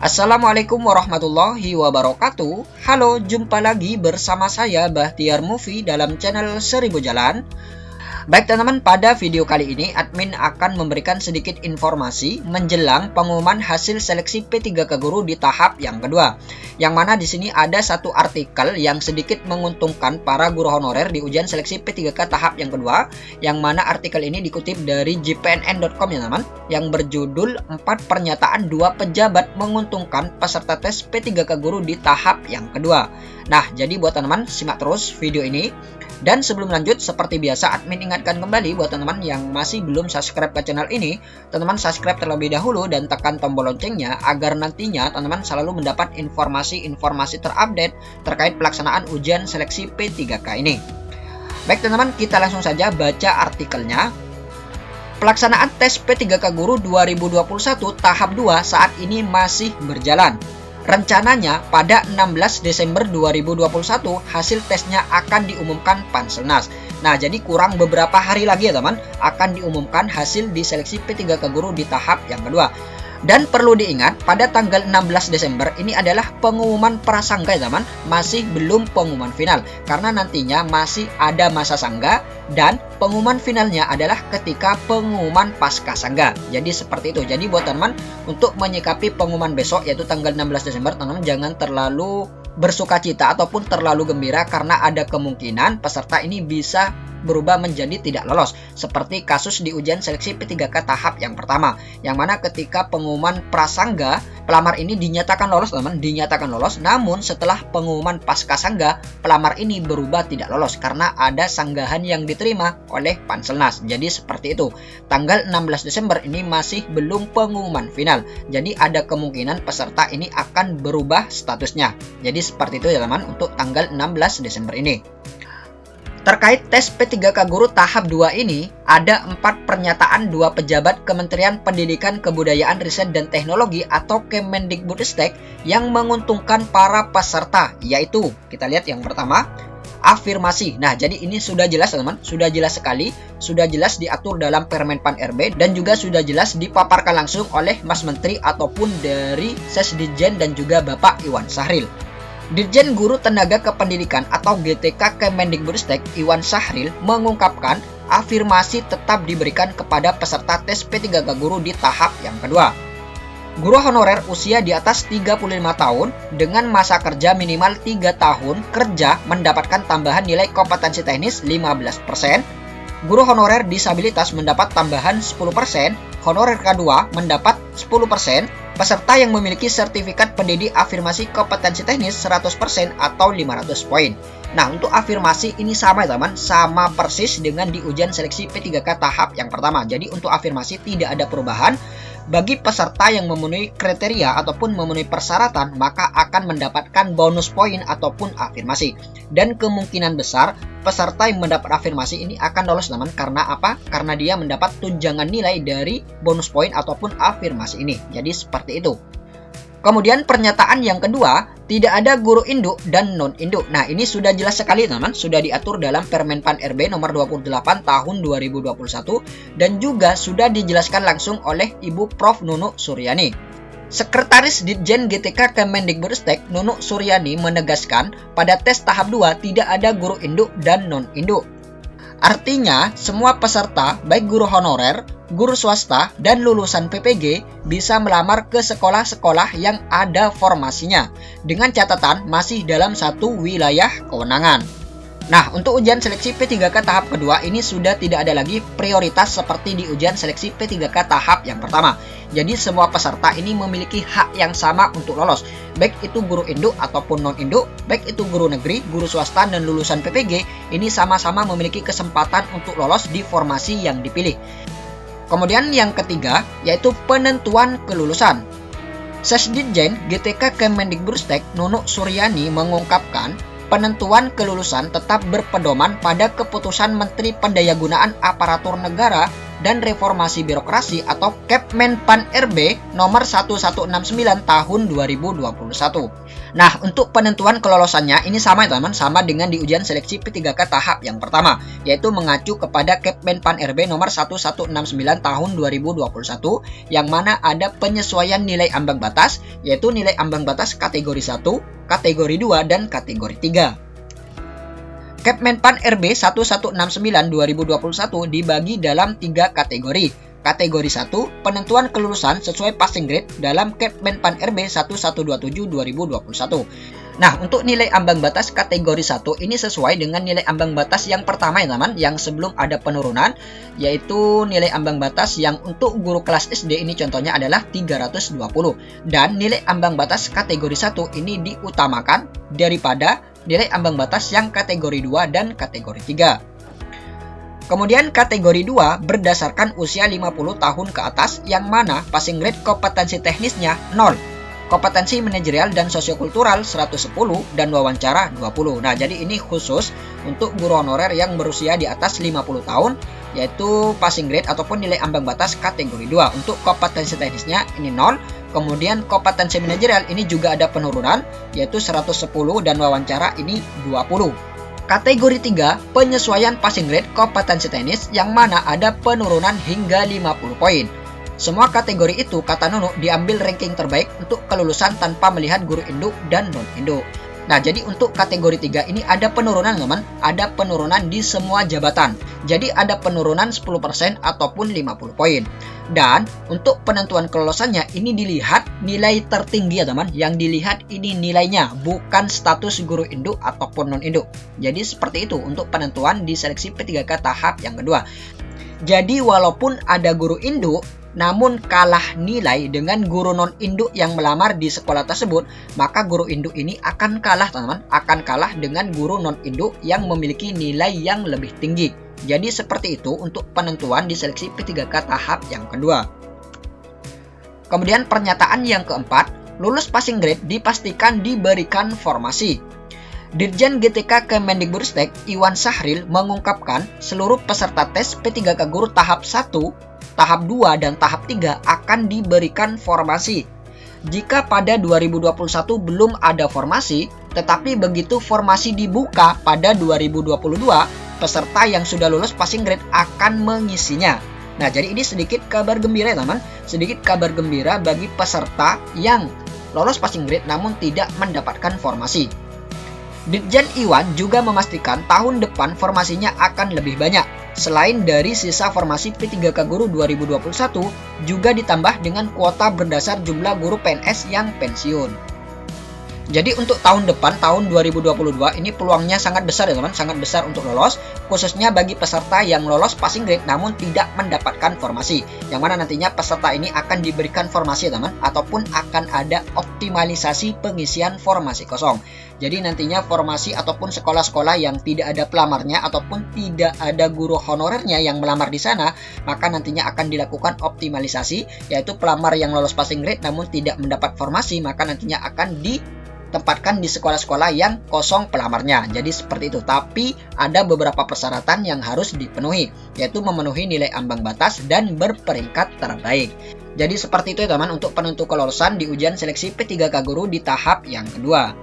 Assalamualaikum warahmatullahi wabarakatuh. Halo, jumpa lagi bersama saya Bahtiar Movie dalam channel 1000 Jalan. Baik teman-teman, pada video kali ini admin akan memberikan sedikit informasi menjelang pengumuman hasil seleksi P3K Guru di tahap yang kedua. Yang mana di sini ada satu artikel yang sedikit menguntungkan para guru honorer di ujian seleksi P3K tahap yang kedua, yang mana artikel ini dikutip dari jpnn.com ya teman, yang berjudul 4 pernyataan 2 pejabat menguntungkan peserta tes P3K Guru di tahap yang kedua. Nah, jadi buat teman-teman simak terus video ini. Dan sebelum lanjut, seperti biasa admin ingatkan kembali buat teman-teman yang masih belum subscribe ke channel ini, teman-teman subscribe terlebih dahulu dan tekan tombol loncengnya agar nantinya teman-teman selalu mendapat informasi-informasi terupdate terkait pelaksanaan ujian seleksi P3K ini. Baik teman-teman, kita langsung saja baca artikelnya. Pelaksanaan tes P3K Guru 2021 tahap 2 saat ini masih berjalan. Rencananya pada 16 Desember 2021 hasil tesnya akan diumumkan Panselnas. Nah, jadi kurang beberapa hari lagi ya teman, akan diumumkan hasil di seleksi P3K Guru di tahap yang kedua. Dan perlu diingat, pada tanggal 16 Desember ini adalah pengumuman prasangga ya teman, masih belum pengumuman final. Karena nantinya masih ada masa sangga dan pengumuman finalnya adalah ketika pengumuman pasca sangga. Jadi seperti itu. Jadi buat teman, untuk menyikapi pengumuman besok yaitu tanggal 16 Desember, teman-teman jangan terlalu bersukacita ataupun terlalu gembira karena ada kemungkinan peserta ini bisa berubah menjadi tidak lolos, seperti kasus di ujian seleksi P3K tahap yang pertama, yang mana ketika pengumuman prasangga pelamar ini dinyatakan lolos teman, dinyatakan lolos, namun setelah pengumuman pasca sangga pelamar ini berubah tidak lolos karena ada sanggahan yang diterima oleh Panselnas. Jadi seperti itu. Tanggal 16 Desember ini masih belum pengumuman final, jadi ada kemungkinan peserta ini akan berubah statusnya. Jadi seperti itu ya teman untuk tanggal 16 Desember ini. Terkait tes P3K Guru tahap 2 ini, ada 4 pernyataan 2 pejabat Kementerian Pendidikan Kebudayaan Riset dan Teknologi atau Kemendikbudristek yang menguntungkan para peserta, yaitu kita lihat yang pertama, afirmasi. Nah, jadi ini sudah jelas teman-teman, sudah jelas sekali, sudah jelas diatur dalam Permen Pan RB dan juga sudah jelas dipaparkan langsung oleh Mas Menteri ataupun dari Sesdijen dan juga Bapak Iwan Sahril. Dirjen Guru Tenaga Kependidikan atau GTK Kemendikbudristek Iwan Sahril mengungkapkan afirmasi tetap diberikan kepada peserta tes P3K Guru di tahap yang kedua. Guru honorer usia di atas 35 tahun dengan masa kerja minimal 3 tahun kerja mendapatkan tambahan nilai kompetensi teknis 15%, guru honorer disabilitas mendapat tambahan 10%, honorer K2 mendapat 10%, peserta yang memiliki sertifikat pendidik afirmasi kompetensi teknis 100% atau 500 poin. Nah, untuk afirmasi ini sama ya teman, sama persis dengan di ujian seleksi P3K tahap yang pertama. Jadi untuk afirmasi tidak ada perubahan. Bagi peserta yang memenuhi kriteria ataupun memenuhi persyaratan, maka akan mendapatkan bonus poin ataupun afirmasi. Dan kemungkinan besar peserta yang mendapat afirmasi ini akan lolos teman. Karena apa? Karena dia mendapat tunjangan nilai dari bonus poin ataupun afirmasi ini. Jadi seperti itu. Kemudian pernyataan yang kedua, tidak ada guru induk dan non-induk. Nah, ini sudah jelas sekali teman, sudah diatur dalam Permen Pan RB nomor 28 tahun 2021 dan juga sudah dijelaskan langsung oleh Ibu Prof Nunuk Suryani. Sekretaris Ditjen GTK Kemendikbudristek Nunuk Suryani menegaskan pada tes tahap 2 tidak ada guru induk dan non-induk. Artinya, semua peserta, baik guru honorer, guru swasta, dan lulusan PPG bisa melamar ke sekolah-sekolah yang ada formasinya, dengan catatan masih dalam satu wilayah kewenangan. Nah, untuk ujian seleksi P3K tahap kedua ini sudah tidak ada lagi prioritas seperti di ujian seleksi P3K tahap yang pertama. Jadi semua peserta ini memiliki hak yang sama untuk lolos, baik itu guru induk ataupun non-induk, baik itu guru negeri, guru swasta, dan lulusan PPG, ini sama-sama memiliki kesempatan untuk lolos di formasi yang dipilih. Kemudian yang ketiga, yaitu penentuan kelulusan. Sesdijen GTK Kemendikbudristek Nunuk Suryani mengungkapkan, penentuan kelulusan tetap berpedoman pada keputusan Menteri Pendayagunaan Aparatur Negara dan Reformasi Birokrasi atau Kepmenpan RB nomor 1169 tahun 2021. Nah, untuk penentuan kelolosannya ini sama ya teman, sama dengan di ujian seleksi P3K tahap yang pertama, yaitu mengacu kepada Kepmenpan RB nomor 1169 tahun 2021 yang mana ada penyesuaian nilai ambang batas, yaitu nilai ambang batas kategori 1, kategori 2, dan kategori 3. Kepmenpan RB 1169 2021 dibagi dalam 3 kategori. Kategori 1, penentuan kelulusan sesuai passing grade dalam Kepmenpan RB 1127 2021. Nah, untuk nilai ambang batas kategori 1 ini sesuai dengan nilai ambang batas yang pertama ya teman, yang sebelum ada penurunan, yaitu nilai ambang batas yang untuk guru kelas SD ini contohnya adalah 320. Dan nilai ambang batas kategori 1 ini diutamakan daripada nilai ambang batas yang kategori 2 dan kategori 3. Kemudian kategori 2 berdasarkan usia 50 tahun ke atas yang mana passing grade kompetensi teknisnya 0. Kompetensi manajerial dan sosiokultural 110 dan wawancara 20. Nah, jadi ini khusus untuk guru honorer yang berusia di atas 50 tahun yaitu passing grade ataupun nilai ambang batas kategori 2. Untuk kompetensi teknisnya ini 0. Kemudian kompetensi manajerial ini juga ada penurunan yaitu 110 dan wawancara ini 20. Kategori 3 penyesuaian passing grade kompetensi teknis yang mana ada penurunan hingga 50 poin. Semua kategori itu kata Nunu diambil ranking terbaik untuk kelulusan tanpa melihat guru induk dan non-induk. Nah, jadi untuk kategori 3 ini ada penurunan teman, ada penurunan di semua jabatan. Jadi ada penurunan 10% ataupun 50 poin. Dan untuk penentuan kelulusannya ini dilihat nilai tertinggi ya teman. Yang dilihat ini nilainya, bukan status guru induk ataupun non-induk. Jadi seperti itu untuk penentuan di seleksi P3K tahap yang kedua. Jadi walaupun ada guru induk, namun kalah nilai dengan guru non-induk yang melamar di sekolah tersebut, maka guru induk ini akan kalah teman-teman, akan kalah dengan guru non-induk yang memiliki nilai yang lebih tinggi. Jadi seperti itu untuk penentuan di seleksi P3K tahap yang kedua. Kemudian pernyataan yang keempat, lulus passing grade dipastikan diberikan formasi. Dirjen GTK Kemendikbudristek Iwan Sahril mengungkapkan seluruh peserta tes P3K Guru tahap 1, tahap 2, dan tahap 3 akan diberikan formasi. Jika pada 2021 belum ada formasi, tetapi begitu formasi dibuka pada 2022, peserta yang sudah lulus passing grade akan mengisinya. Nah, jadi ini sedikit kabar gembira ya teman, sedikit kabar gembira bagi peserta yang lolos passing grade namun tidak mendapatkan formasi. Dirjen Iwan juga memastikan tahun depan formasinya akan lebih banyak. Selain dari sisa formasi P3K Guru 2021, juga ditambah dengan kuota berdasar jumlah guru PNS yang pensiun. Jadi untuk tahun depan, tahun 2022 ini peluangnya sangat besar ya teman, sangat besar untuk lolos, khususnya bagi peserta yang lolos passing grade namun tidak mendapatkan formasi. Yang mana nantinya peserta ini akan diberikan formasi ya teman, ataupun akan ada optimalisasi pengisian formasi kosong. Jadi nantinya formasi ataupun sekolah-sekolah yang tidak ada pelamarnya ataupun tidak ada guru honorernya yang melamar di sana, maka nantinya akan dilakukan optimalisasi, yaitu pelamar yang lolos passing grade namun tidak mendapat formasi, maka nantinya akan ditempatkan di sekolah-sekolah yang kosong pelamarnya. Jadi seperti itu. Tapi ada beberapa persyaratan yang harus dipenuhi, yaitu memenuhi nilai ambang batas dan berperingkat terbaik. Jadi seperti itu ya teman untuk penentu kelolosan di ujian seleksi P3K Guru di tahap yang kedua.